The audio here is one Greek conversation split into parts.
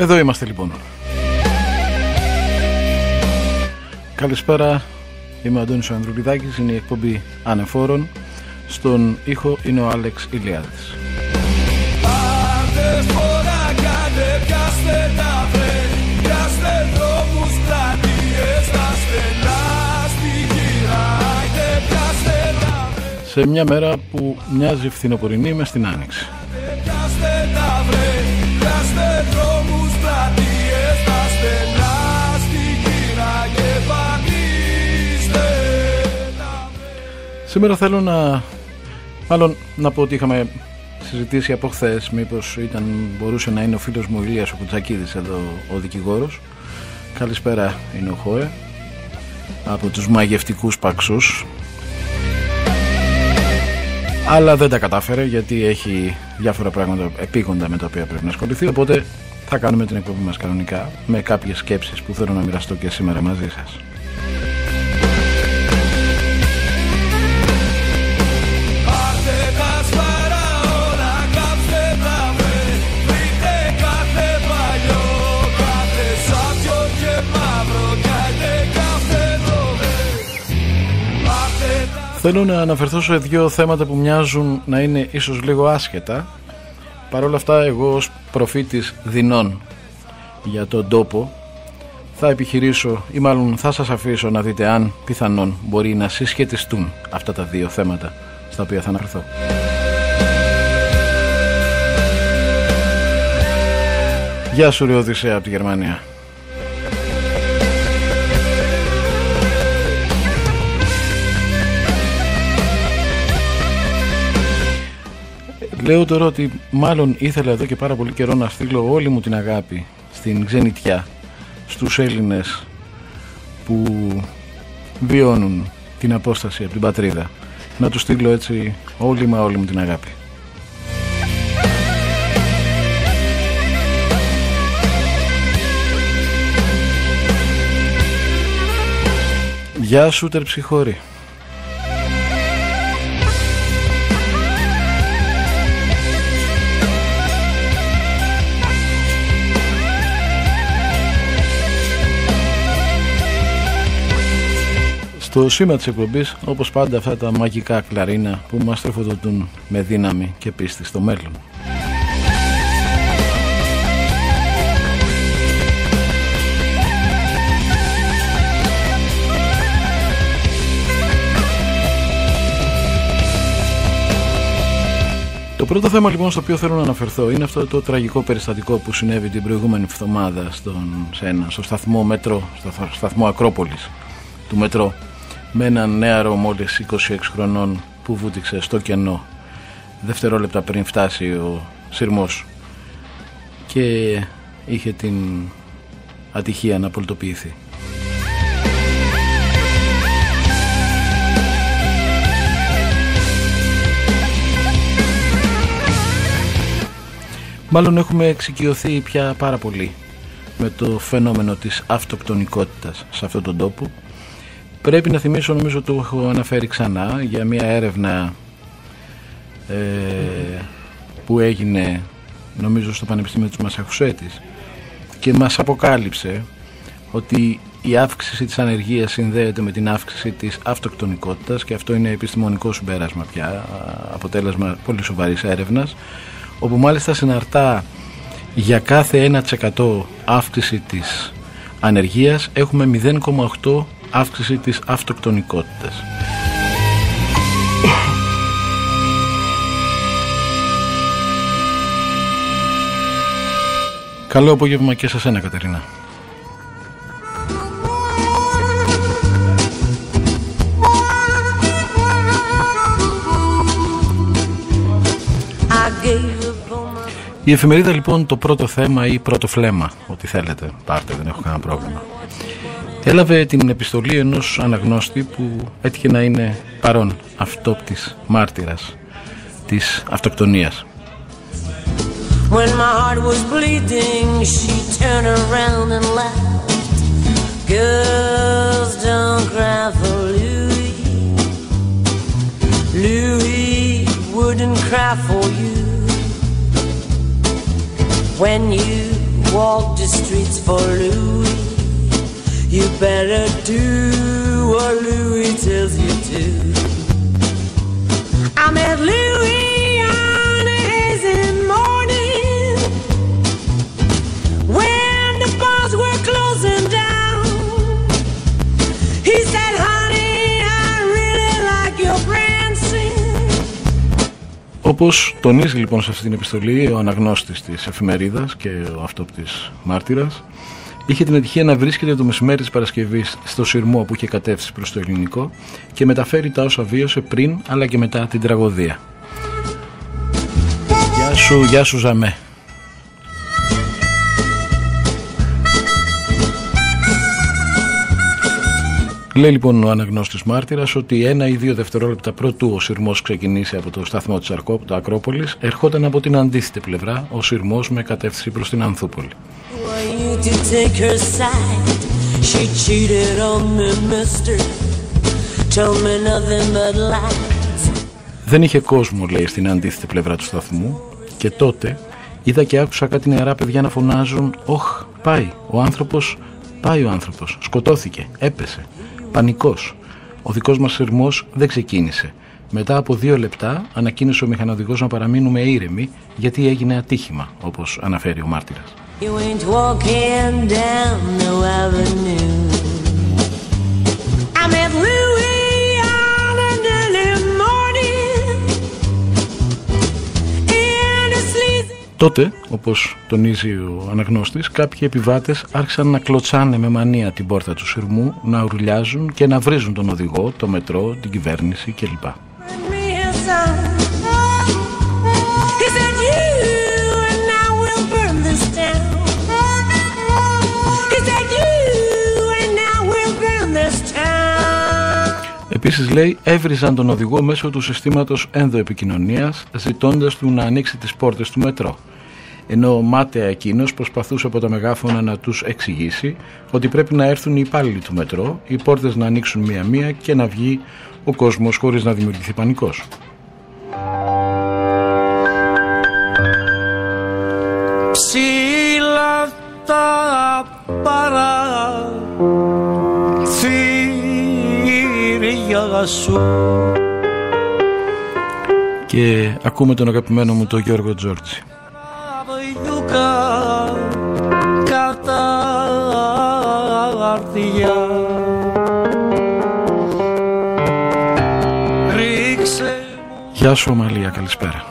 Εδώ είμαστε λοιπόν. Καλησπέρα, είμαι ο Αντώνης ο Ανδρουλιδάκης, είναι η εκπομπή Ανεφόρων. Στον ήχο είναι ο Άλεξ Ηλιάδης. Σε μια μέρα που μοιάζει φθινοπορεινή μες στην Άνοιξη. Σήμερα θέλω να πω ότι είχαμε συζητήσει από χθες μήπως μπορούσε να είναι ο φίλος μου Ηλίας ο Κουτσακίδης εδώ, ο δικηγόρος. Καλησπέρα, είναι ο Χόε από τους μαγευτικούς Παξούς, αλλά δεν τα κατάφερε γιατί έχει διάφορα πράγματα επίγοντα με τα οποία πρέπει να ασχοληθεί, οπότε θα κάνουμε την εκπομπή μας κανονικά με κάποιες σκέψεις που θέλω να μοιραστώ και σήμερα μαζί σας. Θέλω να αναφερθώ σε δύο θέματα που μοιάζουν να είναι ίσως λίγο άσχετα. Παρ' όλα αυτά, εγώ ως προφήτης δεινών για τον τόπο θα επιχειρήσω, ή μάλλον θα σας αφήσω να δείτε αν πιθανόν μπορεί να συσχετιστούν αυτά τα δύο θέματα στα οποία θα αναφερθώ. Γεια σου ρε Οδυσσέα από τη Γερμανία. Λέω τώρα ότι μάλλον ήθελα εδώ και πάρα πολύ καιρό να στείλω όλη μου την αγάπη στην ξενιτιά, στους Έλληνες που βιώνουν την απόσταση από την πατρίδα. Να τους στείλω έτσι όλη μου την αγάπη. Γεια σου τερψιχώρη. Στο σήμα της εκπομπής, όπως πάντα, αυτά τα μαγικά κλαρίνα που μας τροφοδοτούν με δύναμη και πίστη στο μέλλον. Το πρώτο θέμα λοιπόν στο οποίο θέλω να αναφερθώ είναι αυτό το τραγικό περιστατικό που συνέβη την προηγούμενη εβδομάδα στο σταθμό μετρό, στο σταθμό Ακρόπολης του μετρό, με έναν νέαρο μόλις 26 χρονών που βούτυξε στο κενό δευτερόλεπτα πριν φτάσει ο σειρμός και είχε την ατυχία να πολιτοποιηθεί. Μάλλον έχουμε εξοικειωθεί πια πάρα πολύ με το φαινόμενο της αυτοκτονικότητας σε αυτόν τον τόπο. Πρέπει να θυμίσω, νομίζω το έχω αναφέρει ξανά, για μια έρευνα που έγινε νομίζω στο Πανεπιστήμιο της Μασαχουσέτης και μας αποκάλυψε ότι η αύξηση της ανεργίας συνδέεται με την αύξηση της αυτοκτονικότητας, και αυτό είναι επιστημονικό συμπέρασμα πια, αποτέλεσμα πολύ σοβαρής έρευνας, όπου μάλιστα συναρτά για κάθε 1% αύξηση της ανεργίας έχουμε 0,8 αύξηση της αυτοκτονικότητας. Καλό απόγευμα και σε σένα, Κατερίνα. Η εφημερίδα λοιπόν, το πρώτο θέμα ή πρώτο φλέμμα, ό,τι θέλετε, πάρτε, δεν έχω κανένα πρόβλημα, έλαβε την επιστολή ενός αναγνώστη που έτυχε να είναι παρόν αυτόπτης μάρτυρας της αυτοκτονίας. When my heart was bleeding, she turned around and laughed. Girls don't cry for Louis. Louis wouldn't cry for you. When you walk the streets for Louis. You better do what Louis tells you to. I met Louis on a hazy morning when the bars were closing down. He said, honey, I really like your prancing. Όπως τονίζει λοιπόν σε αυτή την επιστολή ο αναγνώστης της εφημερίδας και ο αυτόπτης μάρτυρας, είχε την ατυχία να βρίσκεται το μεσημέρι της Παρασκευής στο σειρμό που είχε κατεύθυνση προς το ελληνικό και μεταφέρει τα όσα βίωσε πριν αλλά και μετά την τραγωδία. Γεια σου Ζαμέ. Λέει λοιπόν ο αναγνώστης μάρτυρας ότι 1 ή 2 δευτερόλεπτα πρωτού ο σειρμός ξεκινήσει από το σταθμό της Ακρόπολης, ερχόταν από την αντίθετη πλευρά ο σειρμός με κατεύθυνση προς την Ανθούπολη. Δεν είχε κόσμο, λέει, στην αντίθετη πλευρά του σταθμού και τότε είδα και άκουσα κάτι νεαρά παιδιά να φωνάζουν «Οχ, πάει ο άνθρωπος, σκοτώθηκε, έπεσε». Πανικός. Ο δικός μας σειρμός δεν ξεκίνησε. Μετά από 2 λεπτά ανακοίνωσε ο μηχανοδηγός να παραμείνουμε ήρεμοι γιατί έγινε ατύχημα, όπως αναφέρει ο μάρτυρας. Τότε, όπως τονίζει ο αναγνώστης, κάποιοι επιβάτες άρχισαν να κλωτσάνε με μανία την πόρτα του σειρμού, να ουρλιάζουν και να βρίζουν τον οδηγό, το μετρό, την κυβέρνηση κλπ. Επίσης, λέει, έβριζαν τον οδηγό μέσω του συστήματος ενδοεπικοινωνίας, ζητώντας του να ανοίξει τις πόρτες του μετρό. Ενώ μάταια εκείνος προσπαθούσε από τα μεγάφωνα να τους εξηγήσει ότι πρέπει να έρθουν οι υπάλληλοι του μετρό, οι πόρτες να ανοίξουν μία-μία και να βγει ο κόσμος χωρίς να δημιουργηθεί πανικός. Ψήλα τα παραθύρια σου. Και ακούμε τον αγαπημένο μου τον Γιώργο Τζόρτζη. Γεια σου Ομαλία, καλησπέρα.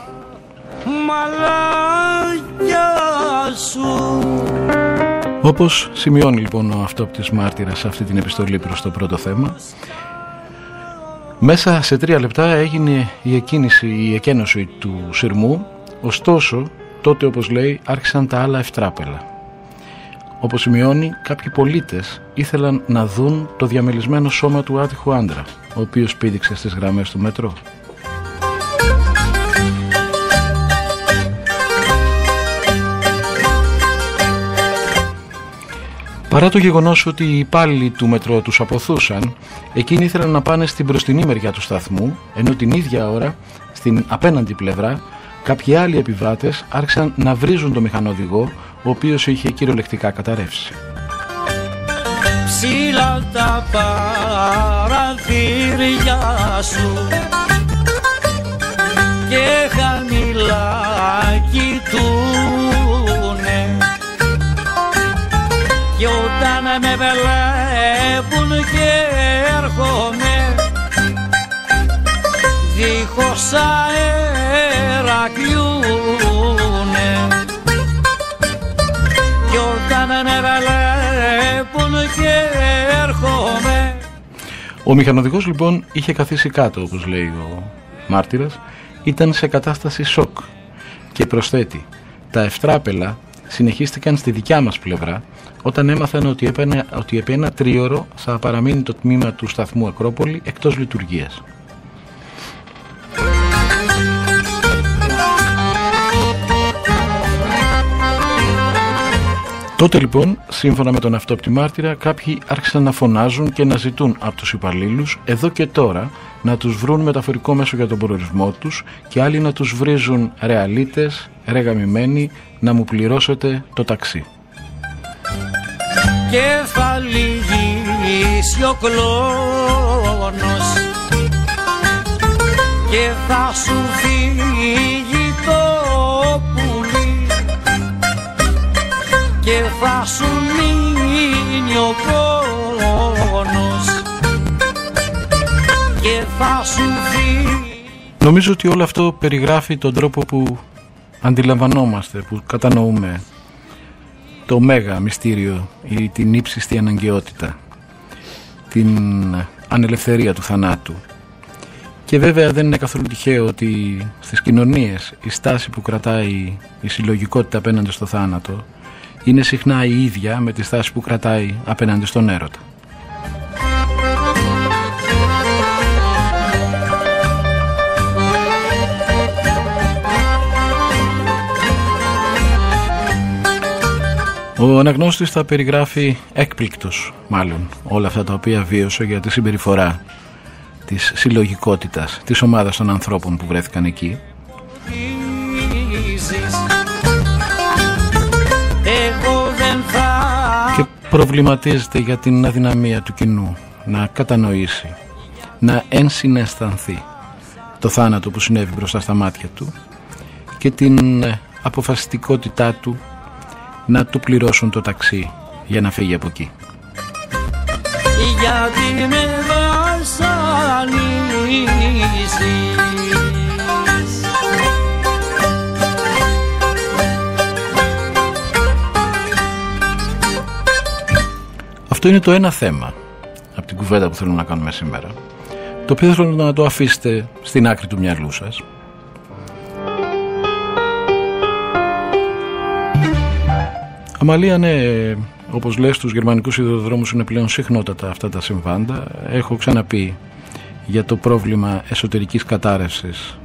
Όπως σημειώνει λοιπόν ο αυτόπτης μάρτυρας σε αυτή την επιστολή προς το πρώτο θέμα, μέσα σε 3 λεπτά έγινε η εκένωση του σειρμού, ωστόσο τότε, όπως λέει, άρχισαν τα άλλα ευτράπελα. Όπως σημειώνει, κάποιοι πολίτες ήθελαν να δουν το διαμελισμένο σώμα του άτυχου άντρα, ο οποίος πήδηξε στις γραμμές του μετρό. Παρά το γεγονός ότι οι υπάλληλοι του μετρό τους αποθούσαν, εκείνοι ήθελαν να πάνε στην μπροστινή μεριά του σταθμού, ενώ την ίδια ώρα, στην απέναντι πλευρά, κάποιοι άλλοι επιβάτες άρχισαν να βρίζουν τον μηχανοδηγό, ο οποίος είχε κυριολεκτικά καταρρεύσει. Ψήλα τα παραθύρια σου και χαμηλά κοιτούνε, κι όταν με βλέπουν και έρχομαι δίχως αέρα κλιούνε, κι όταν με βλέπουν και έρχομαι. Ο μηχανοδηγός λοιπόν είχε καθίσει κάτω, όπως λέει ο μάρτυρας, ήταν σε κατάσταση σοκ και προσθέτει, τα ευτράπελα συνεχίστηκαν στη δικιά μας πλευρά όταν έμαθαν ότι επί 1 τρίωρο θα παραμείνει το τμήμα του σταθμού Ακρόπολη εκτός λειτουργίας. Τότε λοιπόν, σύμφωνα με τον αυτόπτη μάρτυρα, κάποιοι άρχισαν να φωνάζουν και να ζητούν από τους υπαλλήλους εδώ και τώρα να τους βρουν μεταφορικό μέσο για τον προορισμό τους και άλλοι να τους βρίζουν «ρεαλίτες, ρε γαμημένοι, να μου πληρώσετε το ταξί». και θα λυγίσει ο κλόνος και θα σου φύγει το πουλί και θα σου μείνει ο πόνος και θα σου φύγει. Νομίζω ότι όλο αυτό περιγράφει τον τρόπο που αντιλαμβανόμαστε, που κατανοούμε το μέγα μυστήριο ή την ύψιστη αναγκαιότητα, την ανελευθερία του θανάτου. Και βέβαια δεν είναι καθόλου τυχαίο ότι στις κοινωνίες η στάση που κρατάει η συλλογικότητα απέναντι στο θάνατο είναι συχνά η ίδια με τη στάση που κρατάει απέναντι στον έρωτα. Ο αναγνώστης θα περιγράφει έκπληκτος μάλλον όλα αυτά τα οποία βίωσε για τη συμπεριφορά της συλλογικότητας, της ομάδας των ανθρώπων που βρέθηκαν εκεί. Και προβληματίζεται για την αδυναμία του κοινού να κατανοήσει, να ενσυναισθανθεί το θάνατο που συνέβη μπροστά στα μάτια του και την αποφασιστικότητά του να του πληρώσουν το ταξί για να φύγει από εκεί. Γιατί με βασανίζεις. Αυτό είναι το ένα θέμα από την κουβέντα που θέλω να κάνουμε σήμερα, το οποίο θέλω να το αφήσετε στην άκρη του μυαλού σας. Αμαλία, ναι, όπως λες, στους γερμανικούς σιδηροδρόμους είναι πλέον συχνότατα αυτά τα συμβάντα. Έχω ξαναπεί για το πρόβλημα εσωτερικής κατάρρευσης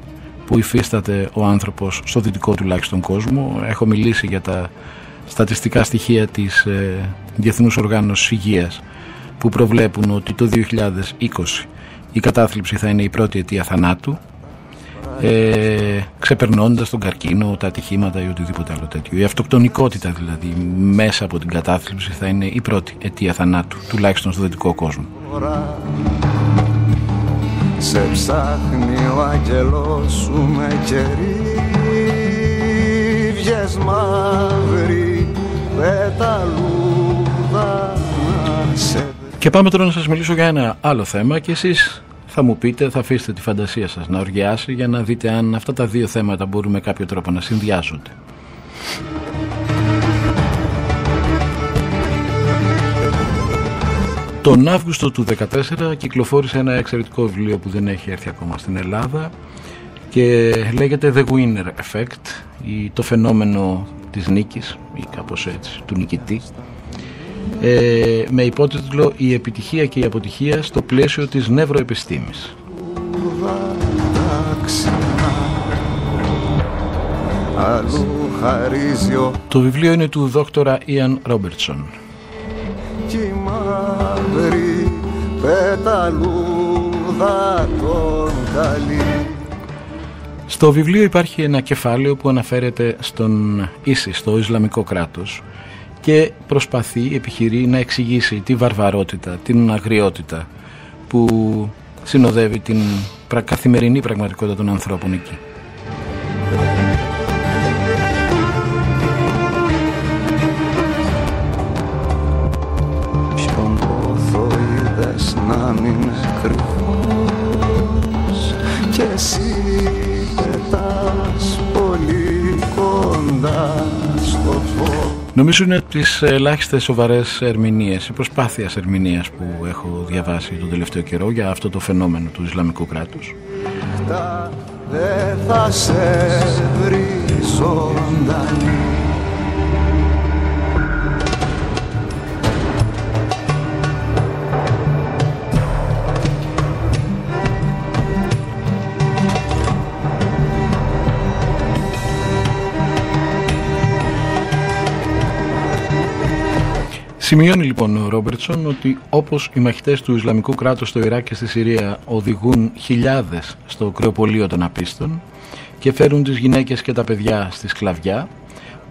που υφίσταται ο άνθρωπος στο δυτικό τουλάχιστον κόσμο. Έχω μιλήσει για τα στατιστικά στοιχεία της Διεθνούς Οργάνωσης Υγείας που προβλέπουν ότι το 2020 η κατάθλιψη θα είναι η πρώτη αιτία θανάτου, ξεπερνώντας τον καρκίνο, τα ατυχήματα ή οτιδήποτε άλλο τέτοιο. Η αυτοκτονικότητα δηλαδή μέσα από την κατάθλιψη θα είναι η πρώτη αιτία θανάτου, τουλάχιστον στο δυτικό κόσμο. Σε ψάχνει ο άγγελος σου με κερίβιες μαύρη πεταλούδα. Και πάμε τώρα να σας μιλήσω για ένα άλλο θέμα και εσείς θα μου πείτε, θα αφήσετε τη φαντασία σας να οργιάσει για να δείτε αν αυτά τα δύο θέματα μπορούν με κάποιο τρόπο να συνδυάζονται. Τον Αύγουστο του 2014 κυκλοφόρησε ένα εξαιρετικό βιβλίο που δεν έχει έρθει ακόμα στην Ελλάδα και λέγεται The Winner Effect, το φαινόμενο της νίκης ή κάπως έτσι, του νικητή, με υπότιτλο «Η επιτυχία και η αποτυχία στο πλαίσιο της νευροεπιστήμης». Το βιβλίο είναι του δόκτορα Ιαν Ρόμπερτσον. Στο βιβλίο υπάρχει ένα κεφάλαιο που αναφέρεται στον ISIS, στο Ισλαμικό κράτος, και προσπαθεί, επιχειρεί να εξηγήσει τη βαρβαρότητα, την αγριότητα που συνοδεύει την καθημερινή πραγματικότητα των ανθρώπων εκεί. Ποιον πόθο είδες να μην κρυφός κι εσύ πετάς πολύ κοντά στο φως. Νομίζω είναι από τις ελάχιστες σοβαρές ερμηνείες, η προσπάθεια ερμηνείας που έχω διαβάσει τον τελευταίο καιρό για αυτό το φαινόμενο του Ισλαμικού κράτους. Δεν θα σε βρει ζωντανή. Σημειώνει λοιπόν ο Ρόμπερτσον ότι όπως οι μαχητές του Ισλαμικού κράτους στο Ιράκ και στη Συρία οδηγούν χιλιάδες στο κρεοπολείο των απίστων και φέρουν τις γυναίκες και τα παιδιά στη σκλαβιά,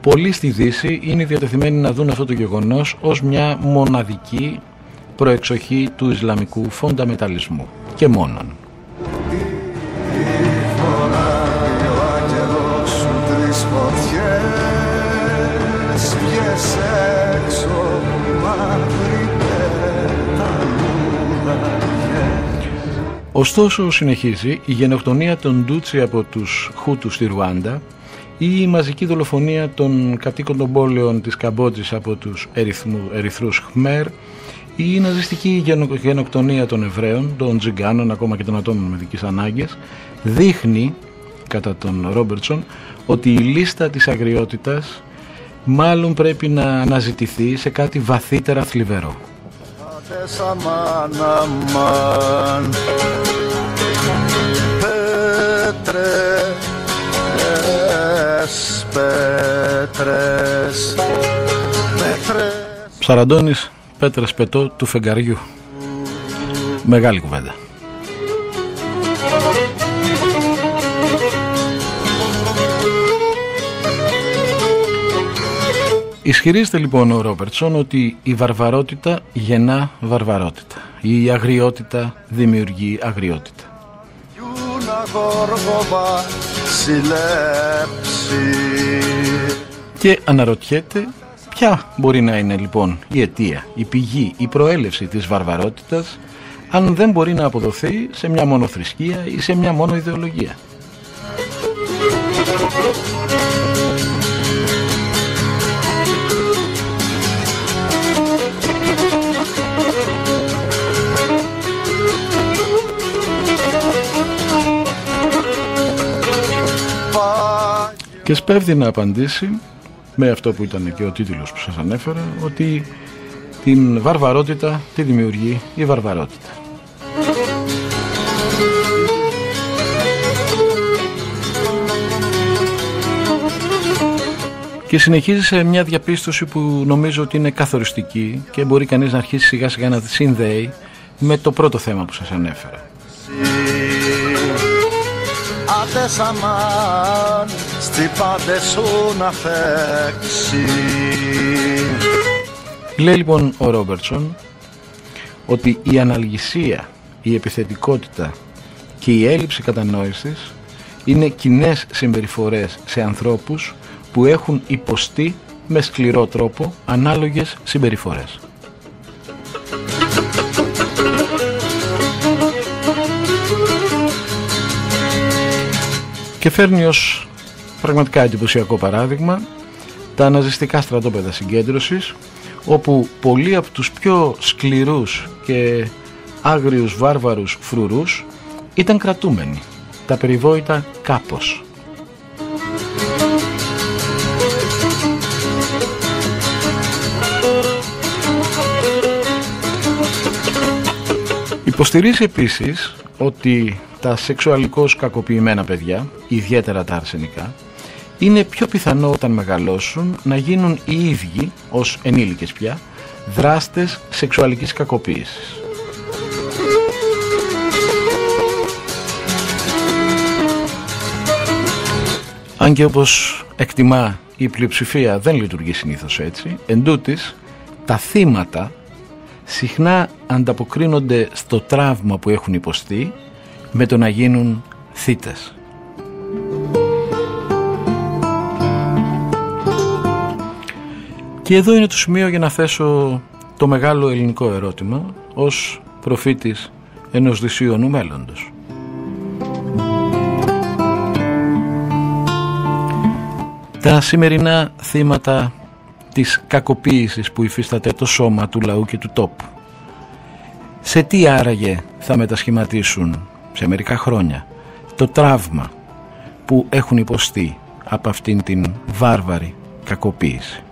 Πολλοί στη Δύση είναι διατεθειμένοι να δουν αυτό το γεγονός ως μια μοναδική προεξοχή του Ισλαμικού φονταμεταλισμού και μόνον. Ωστόσο συνεχίζει η γενοκτονία των Ντούτσι από τους Χούτους στη Ρουάντα ή η μαζική δολοφονία των κατοίκων των πόλεων της Καμπότζης από τους Ερυθρούς Χμέρ ή η ναζιστική γενοκτονία των Εβραίων, των Τζιγκάνων, ακόμα και των ατόμων με ειδικές ανάγκες, δείχνει, κατά τον Ρόμπερτσον, ότι η λίστα της αγριότητας μάλλον πρέπει να αναζητηθεί σε κάτι βαθύτερα θλιβερό. Ψαραντώνης Πέτρες Πετώ του φεγγαριού. Μεγάλη κουβέντα. Ισχυρίζεται λοιπόν ο Ρόμπερτσον ότι η βαρβαρότητα γεννά βαρβαρότητα. Η αγριότητα δημιουργεί αγριότητα. Και αναρωτιέται ποια μπορεί να είναι λοιπόν η αιτία, η πηγή, η προέλευση της βαρβαρότητας, αν δεν μπορεί να αποδοθεί σε μια μόνο θρησκεία ή σε μια μόνο ιδεολογία. Και σπέβδει να απαντήσει με αυτό που ήταν και ο τίτλος που σας ανέφερα, ότι την βαρβαρότητα τη δημιουργεί η βαρβαρότητα. Και συνεχίζει σε μια διαπίστωση που νομίζω ότι είναι καθοριστική και μπορεί κανείς να αρχίσει σιγά σιγά να τη συνδέει με το πρώτο θέμα που σας ανέφερα. Λέει λοιπόν ο Ρόμπερτσον ότι η αναλγησία, η επιθετικότητα και η έλλειψη κατανόησης είναι κοινές συμπεριφορές σε ανθρώπους που έχουν υποστεί με σκληρό τρόπο ανάλογες συμπεριφορές. Και φέρνει ως πραγματικά εντυπωσιακό παράδειγμα τα ναζιστικά στρατόπεδα συγκέντρωσης, όπου πολλοί από τους πιο σκληρούς και άγριους βάρβαρους φρουρούς ήταν κρατούμενοι, τα περιβόητα κάπως. Υποστηρίζει επίσης ότι τα σεξουαλικώς κακοποιημένα παιδιά, ιδιαίτερα τα αρσενικά, είναι πιο πιθανό όταν μεγαλώσουν να γίνουν οι ίδιοι, ως ενήλικες πια, δράστες σεξουαλικής κακοποίησης. Αν και όπως εκτιμά η πλειοψηφία δεν λειτουργεί συνήθως έτσι, εντούτοις τα θύματα συχνά ανταποκρίνονται στο τραύμα που έχουν υποστεί με το να γίνουν θύτες. Και εδώ είναι το σημείο για να θέσω το μεγάλο ελληνικό ερώτημα ως προφήτης ενός δυσίωνου μέλλοντος. Τα σημερινά θύματα της κακοποίησης που υφίσταται το σώμα του λαού και του τόπου, σε τι άραγε θα μετασχηματίσουν σε μερικά χρόνια το τραύμα που έχουν υποστεί από αυτήν την βάρβαρη κακοποίηση?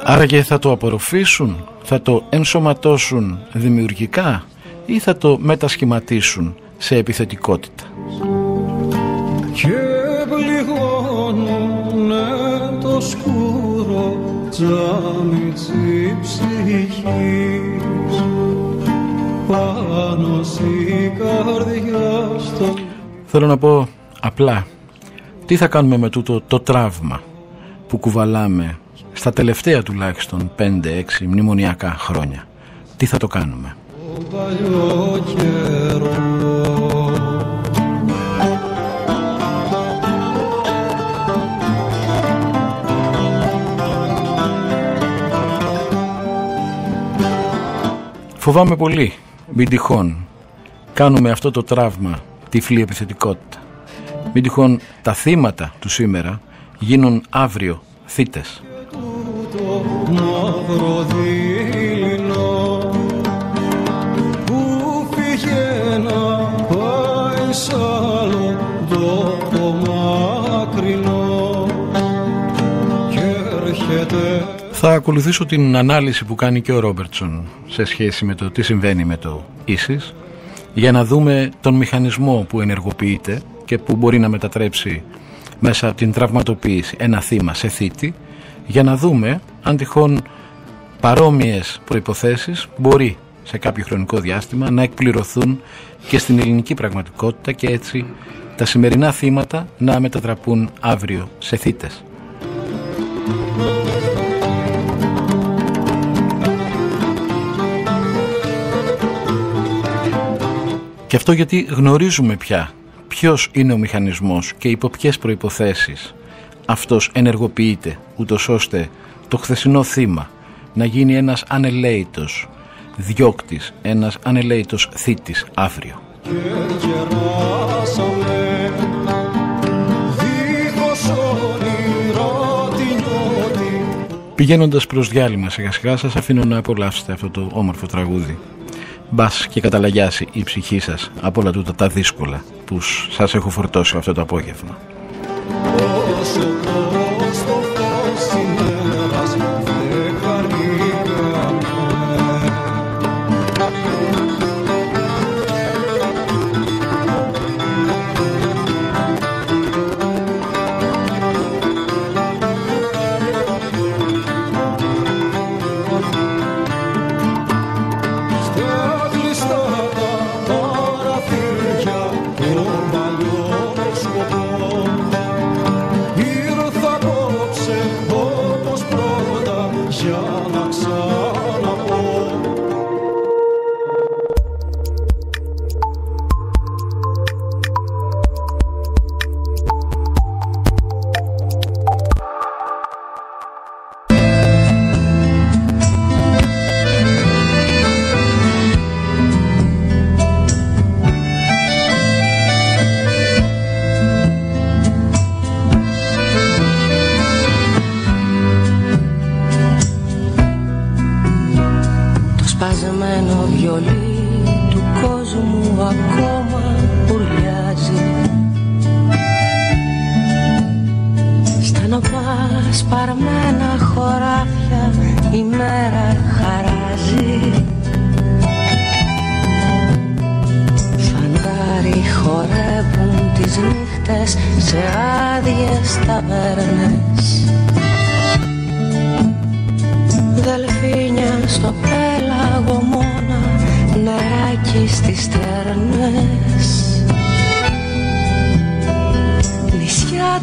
Άραγε θα το απορροφήσουν, θα το ενσωματώσουν δημιουργικά ή θα το μετασχηματίσουν σε επιθετικότητα? Και πληγώνουνε το σκούρο τζάμι της ψυχής πάνω στη καρδιά στο... Θέλω να πω απλά, τι θα κάνουμε με τούτο το τραύμα που κουβαλάμε στα τελευταία τουλάχιστον 5-6 μνημονιακά χρόνια? Τι θα το κάνουμε? Φοβάμαι πολύ, μην τυχόν κάνουμε αυτό το τραύμα τυφλή επιθετικότητα. Μην τυχόν τα θύματα του σήμερα γίνουν αύριο θύτες. Θα ακολουθήσω την ανάλυση που κάνει και ο Ρόμπερτσον σε σχέση με το τι συμβαίνει με το ISIS, για να δούμε τον μηχανισμό που ενεργοποιείται και που μπορεί να μετατρέψει μέσα από την τραυματοποίηση ένα θύμα σε θύτη, για να δούμε αν τυχόν παρόμοιες προϋποθέσεις μπορεί σε κάποιο χρονικό διάστημα να εκπληρωθούν και στην ελληνική πραγματικότητα και έτσι τα σημερινά θύματα να μετατραπούν αύριο σε θύτες. Και αυτό γιατί γνωρίζουμε πια ποιος είναι ο μηχανισμός και υπό ποιες προϋποθέσεις αυτός ενεργοποιείται, ούτως ώστε το χθεσινό θύμα να γίνει ένας ανελαίητος διώκτης, ένας ανελαίητος θύτης αύριο. Πηγαίνοντας προς διάλειμμα σιγά σιγά, σας αφήνω να απολαύσετε αυτό το όμορφο τραγούδι. Μπας και καταλαγιάσει η ψυχή σας από όλα τούτα τα δύσκολα που σας έχω φορτώσει αυτό το απόγευμα.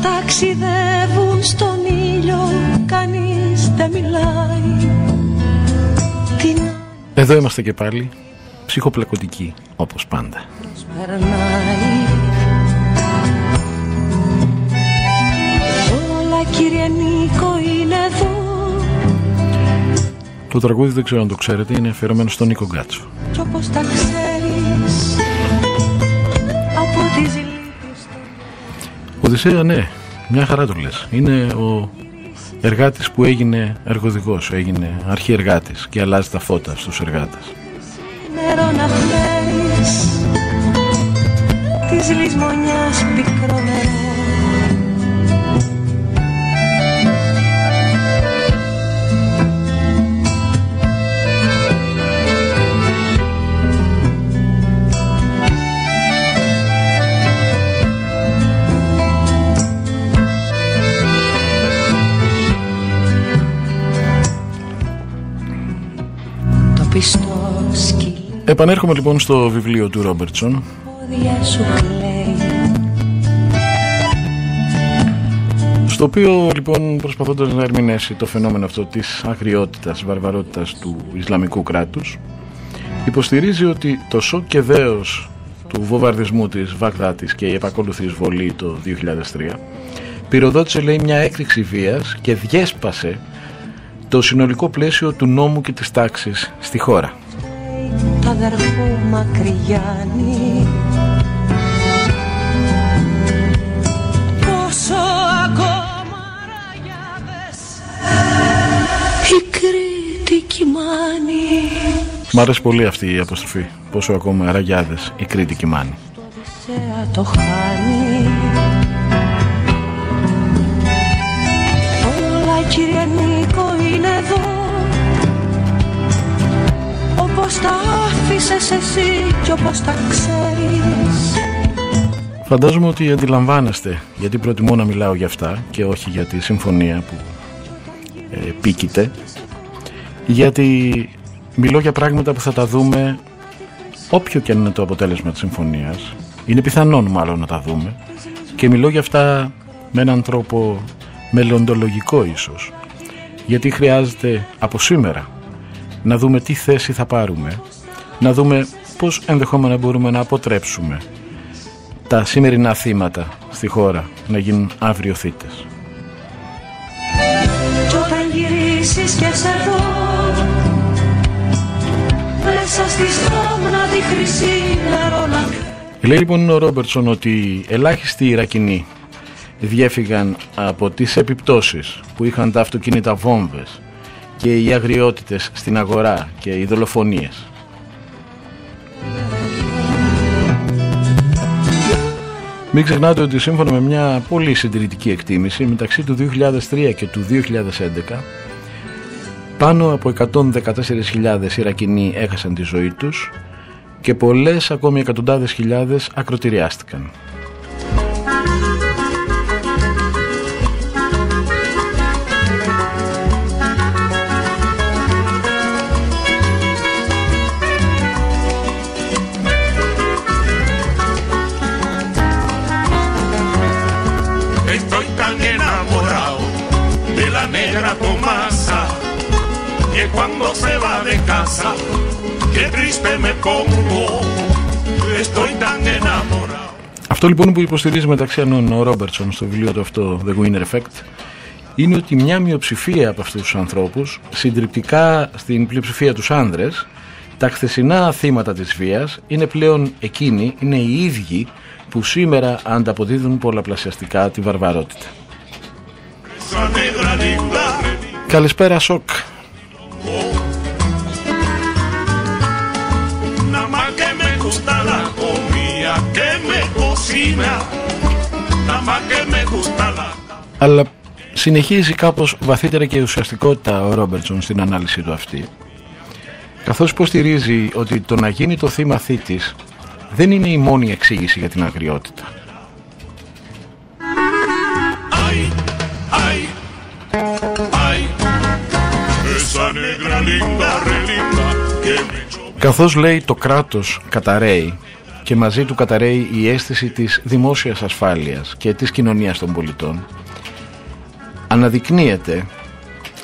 Ταξιδεύουν στον ήλιο, κανείς δεν μιλάει. Εδώ είμαστε και πάλι, ψυχοπλακωτικοί όπως πάντα. Όλα κύριε Νίκο είναι εδώ. Το τραγούδι δεν ξέρω αν το ξέρετε, είναι αφιερωμένο στον Νίκο Γκάτσο. Κι όπως τα ξέρεις από τις λύπες. Οδυσσέα, ναι, μια χαρά το λες. Είναι ο εργάτης που έγινε εργοδηγός, έγινε αρχιεργάτης και αλλάζει τα φώτα στους εργάτες. Νερό να φέρεις της λησμονιάς πικρό νερό. Επανέρχομαι λοιπόν στο βιβλίο του Ρόμπερτσον Στο οποίο λοιπόν, προσπαθώντας να ερμηνεύσει το φαινόμενο αυτό της αγριότητας, βαρβαρότητας του Ισλαμικού κράτους, υποστηρίζει ότι το σοκ και δέος του βομβαρδισμού της Βαγδάτης και η επακολουθή εισβολή το 2003 πυροδότησε, λέει, μια έκρηξη βίας και διέσπασε το συνολικό πλαίσιο του νόμου και της τάξης στη χώρα. Τ' αδερφό Μακρυγιάννη, πόσο ακόμα ραγιάδες η Κρήτη κοιμάνει. Μ' άρεσε πολύ αυτή η αποστροφή. Πόσο ακόμα ραγιάδες η Κρήτη κοιμάνει. Το χάνει. Όλα, κύριε Νίκο, είναι εδώ, όπως τα άφησες εσύ και όπως τα ξέρεις. Φαντάζομαι ότι αντιλαμβάνεστε γιατί προτιμώ να μιλάω για αυτά και όχι για τη συμφωνία που πίκειται, γιατί μιλώ για πράγματα που θα τα δούμε όποιο και αν είναι το αποτέλεσμα της συμφωνίας. Είναι πιθανόν μάλλον να τα δούμε, και μιλώ για αυτά με έναν τρόπο μελλοντολογικό ίσως, γιατί χρειάζεται από σήμερα να δούμε τι θέση θα πάρουμε, να δούμε πώς ενδεχόμενα μπορούμε να αποτρέψουμε τα σημερινά θύματα στη χώρα να γίνουν αύριο θύτες. Κι όταν γυρίσεις και σε δω μέσα στη στρώμνα τη χρυσή νερόλα. Λέει λοιπόν ο Ρόμπερτσον ότι ελάχιστοι Ιρακινοί διέφυγαν από τις επιπτώσεις που είχαν τα αυτοκίνητα βόμβες και οι αγριότητες στην αγορά και οι δολοφονίες. Μην ξεχνάτε ότι σύμφωνα με μια πολύ συντηρητική εκτίμηση, μεταξύ του 2003 και του 2011 πάνω από 114.000 Ιρακινοί έχασαν τη ζωή τους και πολλές ακόμη εκατοντάδες χιλιάδες ακροτηριάστηκαν. Cuando se va de casa, qué triste me pongo, estoy tan enamorado. Αυτό λοιπόν που υποστηρίζει μεταξύ άλλων ο Ρόμπερτσον στο βιβλίο του αυτό The Winner Effect είναι ότι μια μειοψηφία από αυτούς τους ανθρώπους, συντριπτικά στην πλειοψηφία τους άνδρες, τα χθεσινά θύματα της βίας είναι πλέον εκείνοι, είναι οι ίδιοι που σήμερα ανταποδίδουν πολλαπλασιαστικά τη βαρβαρότητα. Καλησπέρα Σοκ. Αλλά συνεχίζει κάπως βαθύτερα και ουσιαστικότητα ο Ρόμπερτσον στην ανάλυση του αυτή, καθώς υποστηρίζει ότι το να γίνει το θύμα θύτης δεν είναι η μόνη εξήγηση για την αγριότητα. Καθώς λέει το κράτος καταραίει και μαζί του καταραίει η αίσθηση της δημόσιας ασφάλειας και της κοινωνίας των πολιτών,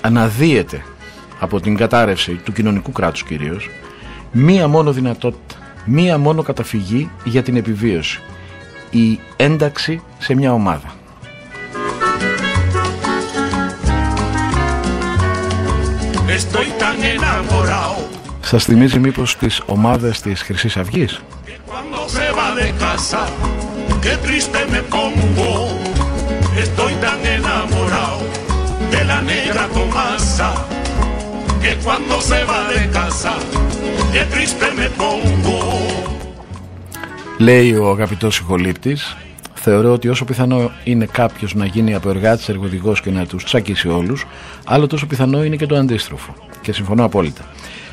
αναδύεται από την κατάρρευση του κοινωνικού κράτους κυρίως μία μόνο δυνατότητα, μία μόνο καταφυγή για την επιβίωση, η ένταξη σε μια ομάδα. Σας θυμίζει μήπως τις ομάδες της Χρυσής Αυγής? Λέει ο αγαπητός συγχολήπτης, θεωρώ ότι όσο πιθανό είναι κάποιος να γίνει από εργάτης εργοδηγός και να τους τσακίσει όλους, άλλο τόσο πιθανό είναι και το αντίστροφο. Και συμφωνώ απόλυτα.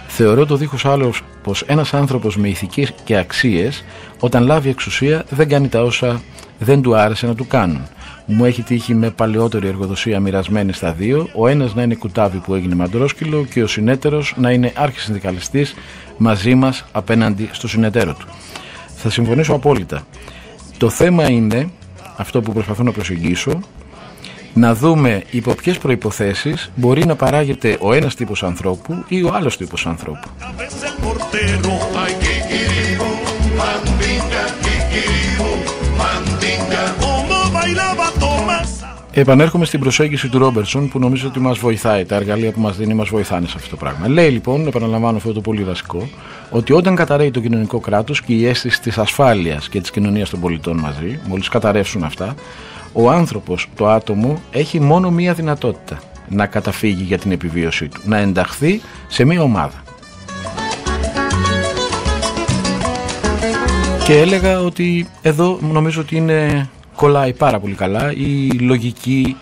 Θεωρώ το δίχως άλλο πως ένας άνθρωπος με ηθικές και αξίες, όταν λάβει εξουσία, δεν κάνει τα όσα δεν του άρεσε να του κάνουν. Μου έχει τύχει με παλαιότερη εργοδοσία μοιρασμένη στα δύο, ο ένας να είναι κουτάβι που έγινε μαντρόσκυλο και ο συνέτερος να είναι άρχισυνδικαλιστής μαζί μας απέναντι στο συνεταίρο του. Θα συμφωνήσω απόλυτα. Το θέμα είναι, αυτό που προσπαθώ να προσεγγίσω, να δούμε υπό ποιες προϋποθέσεις μπορεί να παράγεται ο ένας τύπος ανθρώπου ή ο άλλος τύπος ανθρώπου. Επανέρχομαι στην προσέγγιση του Ρόμπερτσον που νομίζω ότι μας βοηθάει. Τα εργαλεία που μας δίνει μας βοηθάνε σε αυτό το πράγμα. Λέει λοιπόν, επαναλαμβάνω αυτό το πολύ βασικό, ότι όταν καταρρέει το κοινωνικό κράτος και η αίσθηση της ασφάλειας και της κοινωνίας των πολιτών μαζί, μόλις καταρρεύσουν αυτά, ο άνθρωπος, το άτομο, έχει μόνο μία δυνατότητα: να καταφύγει για την επιβίωσή του, να ενταχθεί σε μία ομάδα. Και έλεγα ότι εδώ νομίζω ότι κολλάει πάρα πολύ καλά η λογική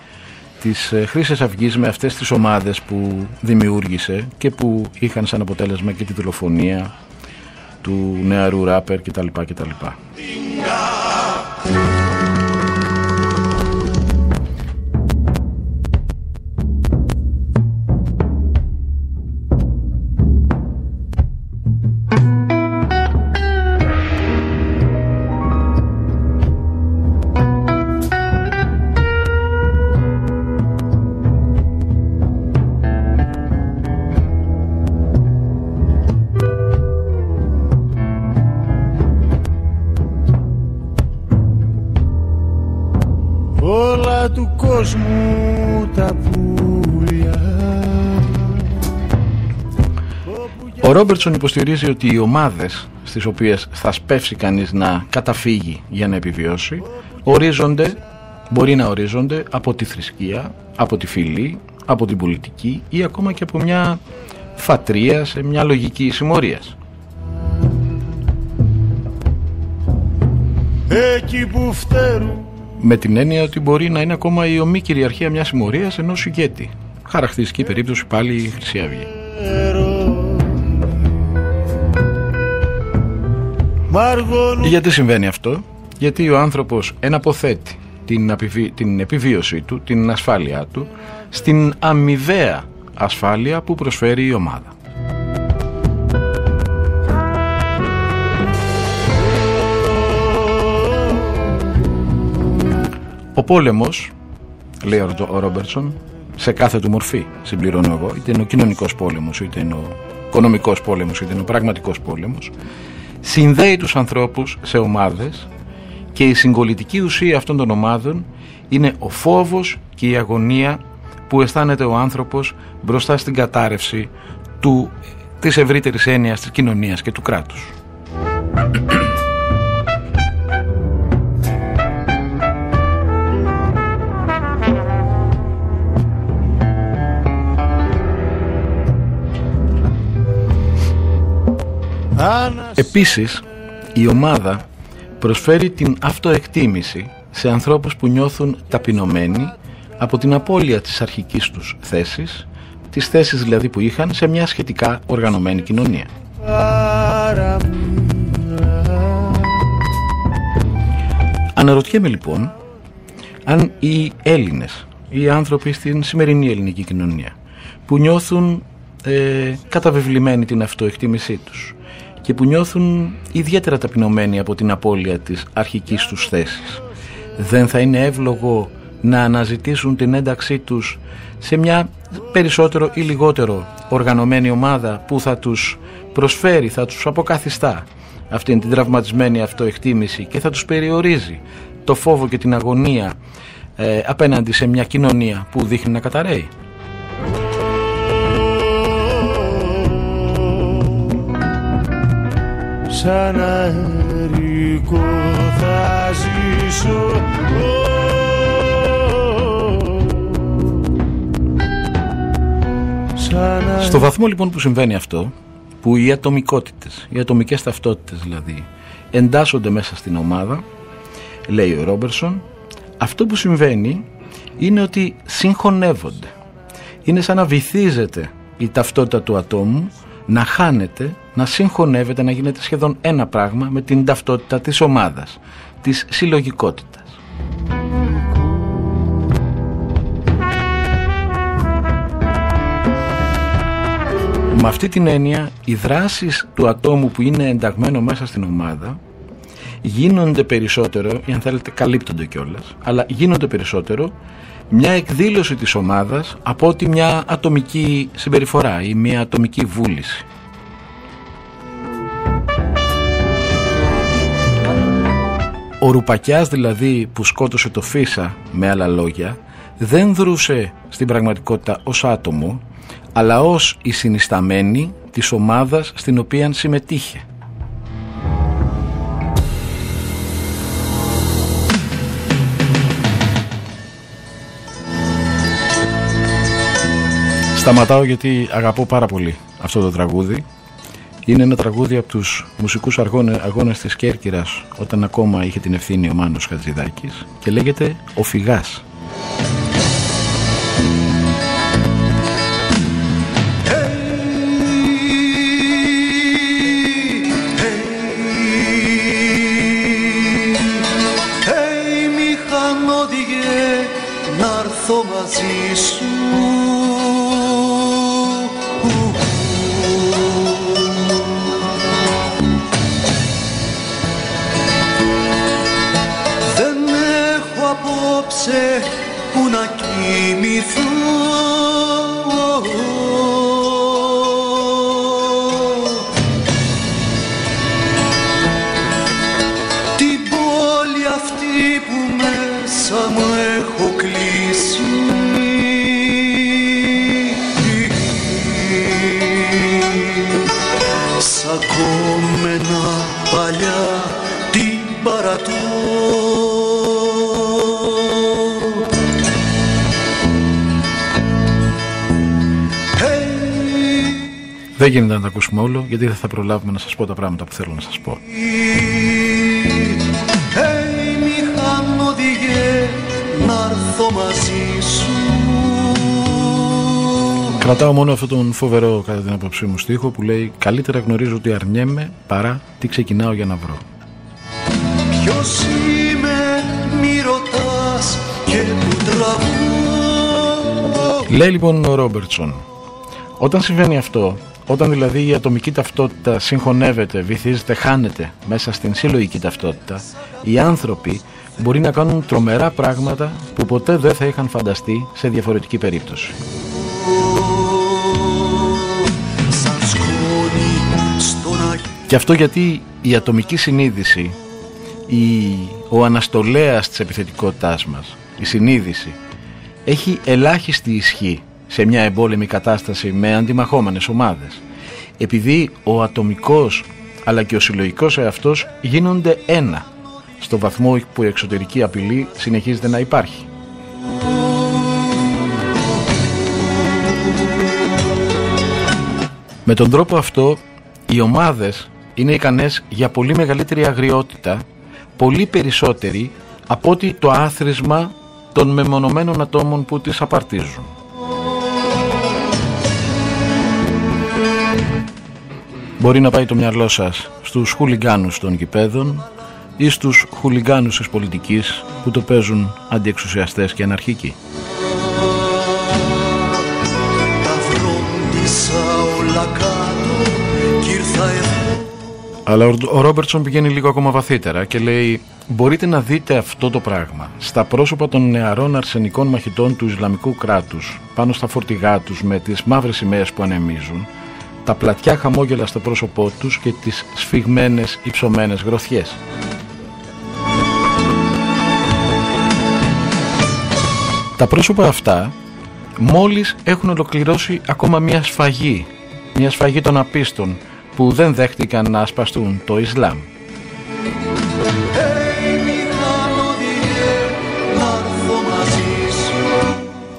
της Χρυσής Αυγής με αυτές τις ομάδες που δημιούργησε και που είχαν σαν αποτέλεσμα και τη δολοφονία του νεαρού ράπερ κτλ. Του κόσμου τα πουλιά. Ο Ρόμπερτσον υποστηρίζει ότι οι ομάδες στις οποίες θα σπεύσει κανείς να καταφύγει για να επιβιώσει μπορεί να ορίζονται από τη θρησκεία, από τη φυλή, από την πολιτική ή ακόμα και από μια φατρία σε μια λογική συμμορίας. Εκεί που φτερούν, με την έννοια ότι μπορεί να είναι ακόμα η ομή κυριαρχία μιας συμμορίας ενός ηγέτη. Χαρακτηριστική περίπτωση πάλι η Χρυσή Αυγή. Γιατί συμβαίνει αυτό? Γιατί ο άνθρωπος εναποθέτει την επιβίωσή του, την ασφάλειά του στην αμοιβαία ασφάλεια που προσφέρει η ομάδα. Ο πόλεμος, λέει ο Ρόμπερτσον, σε κάθε του μορφή, συμπληρώνω εγώ, είτε είναι ο κοινωνικός πόλεμος, είτε είναι ο οικονομικός πόλεμος, είτε είναι ο πραγματικός πόλεμος, συνδέει τους ανθρώπους σε ομάδες και η συγκολητική ουσία αυτών των ομάδων είναι ο φόβος και η αγωνία που αισθάνεται ο άνθρωπος μπροστά στην κατάρρευση της ευρύτερης έννοιας της κοινωνίας και του κράτους. Επίσης, η ομάδα προσφέρει την αυτοεκτίμηση σε ανθρώπους που νιώθουν ταπεινωμένοι από την απώλεια της αρχικής τους θέσης, τις θέσεις δηλαδή που είχαν σε μια σχετικά οργανωμένη κοινωνία. Αναρωτιέμαι λοιπόν αν οι Έλληνες, οι άνθρωποι στην σημερινή ελληνική κοινωνία που νιώθουν καταβεβλημένοι την αυτοεκτίμησή τους και που νιώθουν ιδιαίτερα ταπεινωμένοι από την απώλεια της αρχικής τους θέσης, δεν θα είναι εύλογο να αναζητήσουν την ένταξή τους σε μια περισσότερο ή λιγότερο οργανωμένη ομάδα που θα τους προσφέρει, θα τους αποκαθιστά αυτήν την τραυματισμένη αυτοεκτίμηση και θα τους περιορίζει το φόβο και την αγωνία απέναντι σε μια κοινωνία που δείχνει να καταρρέει. Σαν αερικό θα ζήσω. Στο βαθμό λοιπόν που συμβαίνει αυτό, που οι ατομικότητες, οι ατομικές ταυτότητες δηλαδή, εντάσσονται μέσα στην ομάδα, λέει ο Ρόμπερτσον, αυτό που συμβαίνει είναι ότι συγχωνεύονται. Είναι σαν να βυθίζεται η ταυτότητα του ατόμου, να χάνεται, να συγχωνεύεται, να γίνεται σχεδόν ένα πράγμα με την ταυτότητα της ομάδας, της συλλογικότητας. Με αυτή την έννοια, οι δράσεις του ατόμου που είναι ενταγμένο μέσα στην ομάδα γίνονται περισσότερο, ή αν θέλετε καλύπτονται κιόλας, αλλά γίνονται περισσότερο μια εκδήλωση της ομάδας από ότι μια ατομική συμπεριφορά ή μια ατομική βούληση. Ο Ρουπακιάς δηλαδή που σκότωσε το Φίσα, με άλλα λόγια, δεν δρούσε στην πραγματικότητα ως άτομο, αλλά ως η συνισταμένη της ομάδας στην οποία συμμετείχε. Σταματάω γιατί αγαπώ πάρα πολύ αυτό το τραγούδι. Είναι ένα τραγούδι από τους μουσικούς αγώνες της Κέρκυρας, όταν ακόμα είχε την ευθύνη ο Μάνος Χατζηδάκης, και λέγεται «Ο Φυγάς». Μηχανόδηγε, να'ρθω μαζί σου. Που να κοιμηθώ, την πόλη αυτή που μέσα μου έχω κλείσει, σαν κομμένα παλιά την παρατώ. Δεν γίνεται να τα ακούσουμε όλο, γιατί δεν θα προλάβουμε να σας πω τα πράγματα που θέλω να σας πω. Κρατάω μόνο αυτόν τον φοβερό, κατά την άποψή μου, στίχο που λέει «Καλύτερα γνωρίζω ότι αρνιέμαι παρά τι ξεκινάω για να βρω». Ποιος είμαι, μη ρωτάς και που τραβώ. Λέει λοιπόν ο Ρόμπερτσον, όταν συμβαίνει αυτό, όταν δηλαδή η ατομική ταυτότητα συγχωνεύεται, βυθίζεται, χάνεται μέσα στην συλλογική ταυτότητα, οι άνθρωποι μπορεί να κάνουν τρομερά πράγματα που ποτέ δεν θα είχαν φανταστεί σε διαφορετική περίπτωση. Και αυτό γιατί η ατομική συνείδηση, ο αναστολέας της επιθετικότητάς μας, η συνείδηση, έχει ελάχιστη ισχύ σε μια εμπόλεμη κατάσταση με αντιμαχόμενες ομάδες, επειδή ο ατομικός αλλά και ο συλλογικός εαυτός γίνονται ένα, στο βαθμό που η εξωτερική απειλή συνεχίζεται να υπάρχει. Με τον τρόπο αυτό οι ομάδες είναι ικανές για πολύ μεγαλύτερη αγριότητα, πολύ περισσότερη από ότι το άθροισμα των μεμονωμένων ατόμων που τις απαρτίζουν. Μπορεί να πάει το μυαλό σας στους χουλιγκάνους των γηπέδων ή στους χουλιγκάνους της πολιτικής που το παίζουν αντιεξουσιαστές και αναρχικοί. Αλλά ο Ρόμπερτσον πηγαίνει λίγο ακόμα βαθύτερα και λέει μπορείτε να δείτε αυτό το πράγμα στα πρόσωπα των νεαρών αρσενικών μαχητών του Ισλαμικού κράτους πάνω στα φορτηγά τους με τις μαύρες σημαίες που ανεμίζουν, τα πλατιά χαμόγελα στο πρόσωπό τους και τις σφιγμένες υψωμένες γροθιές. Τα πρόσωπα αυτά μόλις έχουν ολοκληρώσει ακόμα μια σφαγή των απίστων που δεν δέχτηκαν να ασπαστούν το Ισλάμ.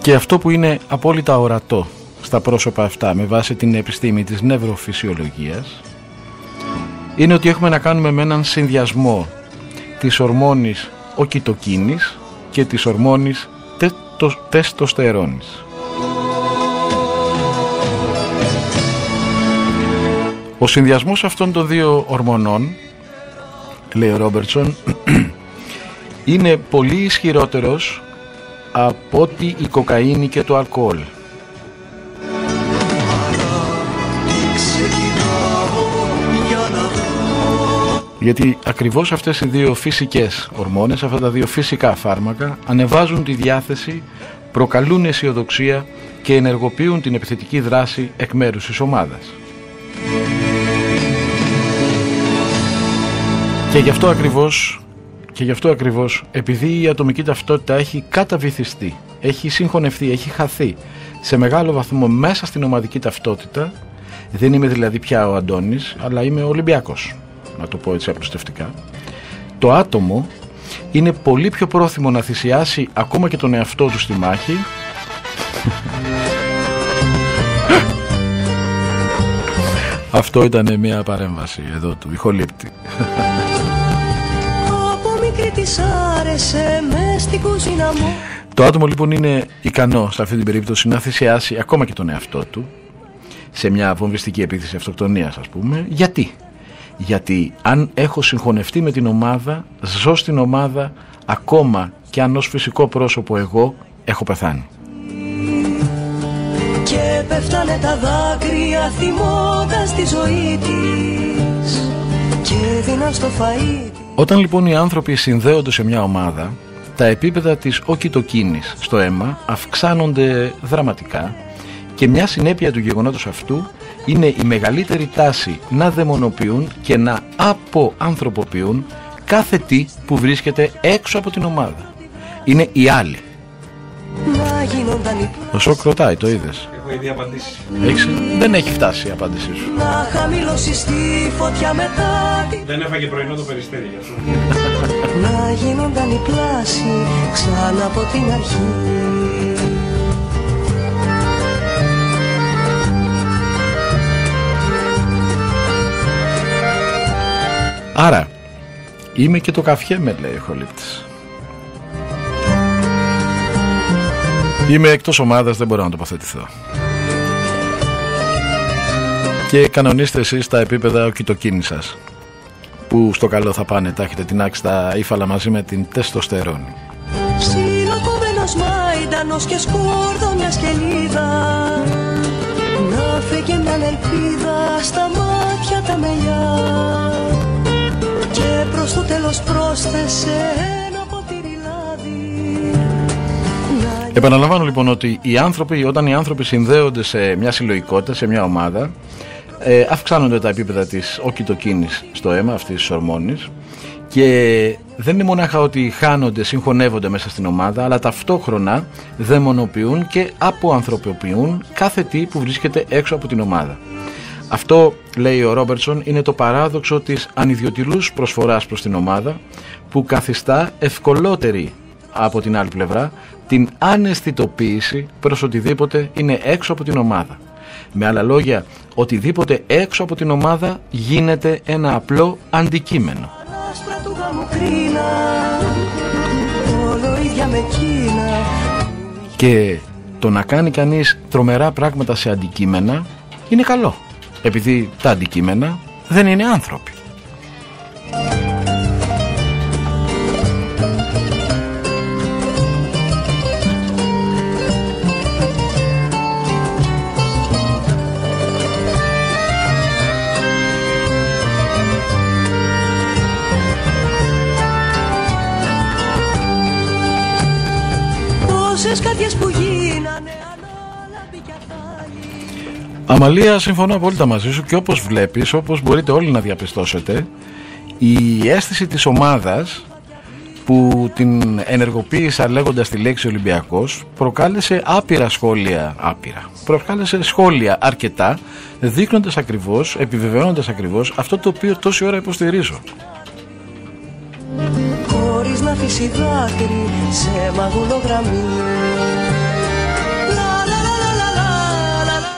Και αυτό που είναι απόλυτα ορατό στα πρόσωπα αυτά με βάση την επιστήμη της νευροφυσιολογίας είναι ότι έχουμε να κάνουμε με έναν συνδυασμό της ορμόνης οκιτοκίνης και της ορμόνης τεστοστερόνης. Ο συνδυασμός αυτών των δύο ορμονών, λέει ο Ρόμπερτσον, είναι πολύ ισχυρότερος από ότι η κοκαίνη και το αλκοόλ. Γιατί ακριβώς αυτές οι δύο φυσικές ορμόνες, αυτά τα δύο φυσικά φάρμακα, ανεβάζουν τη διάθεση προκαλούν αισιοδοξία και ενεργοποιούν την επιθετική δράση εκ μέρους της ομάδας. Και γι' αυτό ακριβώς, επειδή η ατομική ταυτότητα έχει καταβυθιστεί, έχει συγχωνευτεί, έχει χαθεί σε μεγάλο βαθμό μέσα στην ομαδική ταυτότητα, δεν είμαι δηλαδή πια ο Αντώνης, αλλά είμαι ο Ολυμπιακός, να το πω έτσι απλουστευτικά, το άτομο είναι πολύ πιο πρόθυμο να θυσιάσει ακόμα και τον εαυτό του στη μάχη Αυτό ήταν μια παρέμβαση εδώ του ηχολήπτη. Το άτομο λοιπόν είναι ικανό σε αυτή την περίπτωση να θυσιάσει ακόμα και τον εαυτό του σε μια βομβιστική επίθεση αυτοκτονίας, ας πούμε. Γιατί αν έχω συγχωνευτεί με την ομάδα, ζω στην ομάδα, ακόμα και αν ως φυσικό πρόσωπο εγώ έχω πεθάνει. Και πέφτανε τα δάκρυα θυμώντας τη ζωή της και έδιναν στο φαΐ. Όταν λοιπόν οι άνθρωποι συνδέονται σε μια ομάδα, τα επίπεδα της οκιτοκίνης στο αίμα αυξάνονται δραματικά και μια συνέπεια του γεγονότος αυτού είναι η μεγαλύτερη τάση να δαιμονοποιούν και να αποανθρωποποιούν κάθε τι που βρίσκεται έξω από την ομάδα. Είναι οι άλλοι. Ο Σοκ ρωτάει, το είδες? Έχω ήδη απαντήσει. Δεν έχει φτάσει η απάντησή σου. Δεν έφαγε πρωινό το Περιστέρι γι' αυτό. Να γίνονταν οι πλάσοι ξανά από την αρχή. Άρα, είμαι και το καφιέ με, λέει ο Χολύπτης. Είμαι εκτός ομάδας, δεν μπορώ να τοποθετηθώ. Και κανονίστε εσείς τα επίπεδα οκιτοκίνης σας, που στο καλό θα πάνε, τα έχετε τεινάξει τα ύφαλα μαζί με την τεστοστερόνη. Ψιλοκομμένος μάιντανος και σκόρδο μια σκελίδα, να φύγει μια ελπίδα στα μάτια τα μελιά, και προς το τέλος πρόσθεσε ένα ποτήρι λάδι. Επαναλαμβάνω λοιπόν ότι όταν οι άνθρωποι συνδέονται σε μια συλλογικότητα, σε μια ομάδα, αυξάνονται τα επίπεδα της οκιτοκίνης στο αίμα, αυτής της ορμόνης, και δεν είναι μονάχα ότι χάνονται, συγχωνεύονται μέσα στην ομάδα, αλλά ταυτόχρονα δαιμονοποιούν και αποανθρωποποιούν κάθε τι που βρίσκεται έξω από την ομάδα. Αυτό, λέει ο Ρόμπερτσον, είναι το παράδοξο της ανιδιοτελούς προσφοράς προς την ομάδα, που καθιστά ευκολότερη από την άλλη πλευρά την αναισθητοποίηση προς οτιδήποτε είναι έξω από την ομάδα. Με άλλα λόγια, οτιδήποτε έξω από την ομάδα γίνεται ένα απλό αντικείμενο. Και το να κάνει κανείς τρομερά πράγματα σε αντικείμενα είναι καλό, επειδή τα αντικείμενα δεν είναι άνθρωποι. Αμαλία, συμφωνώ απόλυτα μαζί σου, και όπως βλέπεις, όπως μπορείτε όλοι να διαπιστώσετε, η αίσθηση της ομάδας που την ενεργοποίησα λέγοντας τη λέξη Ολυμπιακός προκάλεσε προκάλεσε σχόλια αρκετά, δείχνοντας ακριβώς, επιβεβαιώνοντας ακριβώς αυτό το οποίο τόση ώρα υποστηρίζω. Χωρίς να αφήσει δάκρυ σε μαγουλογραμμή.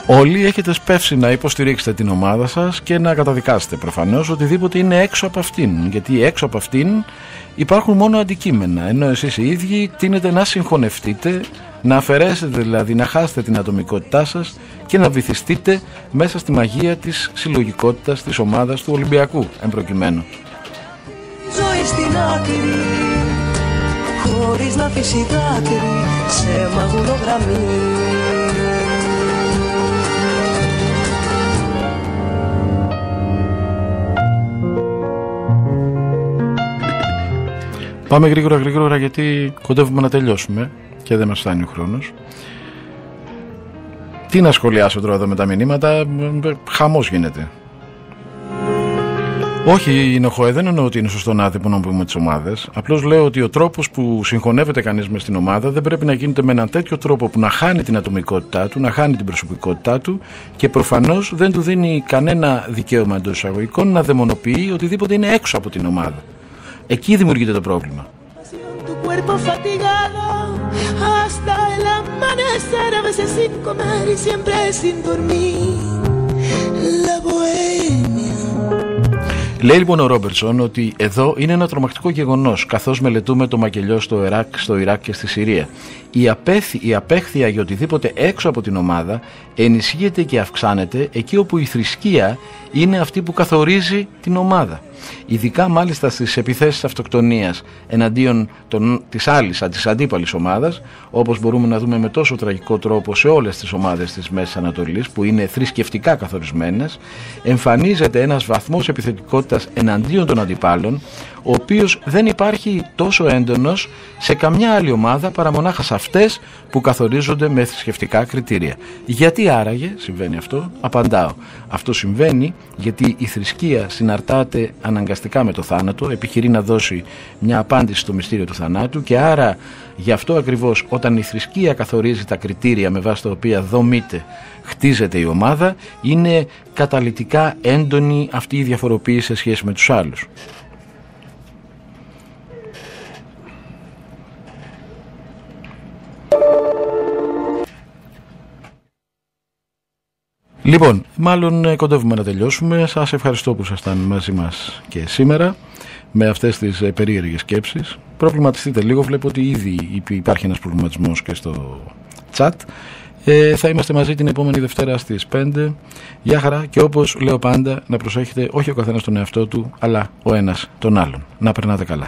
Όλοι έχετε σπεύσει να υποστηρίξετε την ομάδα σας και να καταδικάσετε προφανώς οτιδήποτε είναι έξω από αυτήν, γιατί έξω από αυτήν υπάρχουν μόνο αντικείμενα, ενώ εσείς οι ίδιοι τείνετε να συγχωνευτείτε, να αφαιρέσετε δηλαδή, να χάσετε την ατομικότητά σας και να βυθιστείτε μέσα στη μαγεία της συλλογικότητας της ομάδας του Ολυμπιακού εμπροκειμένου. Ζωή στην άκρη, χωρίς να αφήσει δάκρυ σε μαγουλογραμμή. Πάμε γρήγορα γιατί κοντεύουμε να τελειώσουμε και δεν μας φτάνει ο χρόνος. Τι να σχολιάσω τώρα εδώ με τα μηνύματα, χαμός γίνεται. Όχι, Νοχοέ, δεν εννοώ ότι είναι σωστό να πούμε τις ομάδες. Απλώς λέω ότι ο τρόπος που συγχωνεύεται κανείς μες στην ομάδα δεν πρέπει να γίνεται με έναν τέτοιο τρόπο που να χάνει την ατομικότητά του, να χάνει την προσωπικότητά του και προφανώς δεν του δίνει κανένα δικαίωμα εντός εισαγωγικών να δαιμονοποιεί οτιδήποτε είναι έξω από την ομάδα. Εκεί δημιουργείται το πρόβλημα. Λέει λοιπόν ο Ρόμπερτσον ότι εδώ είναι ένα τρομακτικό γεγονός, καθώς μελετούμε το μακελιό στο Ιράκ και στη Συρία. Η απέχθεια για οτιδήποτε έξω από την ομάδα ενισχύεται και αυξάνεται εκεί όπου η θρησκεία είναι αυτή που καθορίζει την ομάδα. Ειδικά μάλιστα στις επιθέσεις αυτοκτονίας εναντίον της αντίπαλης ομάδας, όπως μπορούμε να δούμε με τόσο τραγικό τρόπο σε όλες τις ομάδες της Μέσης Ανατολής που είναι θρησκευτικά καθορισμένες, εμφανίζεται ένας βαθμός επιθετικότητας εναντίον των αντιπάλων, ο οποίος δεν υπάρχει τόσο έντονος σε καμιά άλλη ομάδα παρά μονάχα σε αυτές που καθορίζονται με θρησκευτικά κριτήρια. Γιατί άραγε συμβαίνει αυτό? Απαντάω. Αυτό συμβαίνει γιατί η θρησκεία συναρτάται αναγκαστικά με το θάνατο, επιχειρεί να δώσει μια απάντηση στο μυστήριο του θανάτου και άρα γι' αυτό ακριβώς όταν η θρησκεία καθορίζει τα κριτήρια με βάση τα οποία δομείται, χτίζεται η ομάδα, είναι καταλυτικά έντονη αυτή η διαφοροποίηση σε σχέση με τους άλλους. Λοιπόν, μάλλον κοντεύουμε να τελειώσουμε. Σας ευχαριστώ που ήσασταν μαζί μας και σήμερα με αυτές τις περίεργες σκέψεις. Προβληματιστείτε λίγο, βλέπω ότι ήδη υπάρχει ένας προβληματισμός και στο chat. Θα είμαστε μαζί την επόμενη Δευτέρα στις 5. Γεια χαρά και όπως λέω πάντα να προσέχετε όχι ο καθένας τον εαυτό του αλλά ο ένας τον άλλον. Να περνάτε καλά.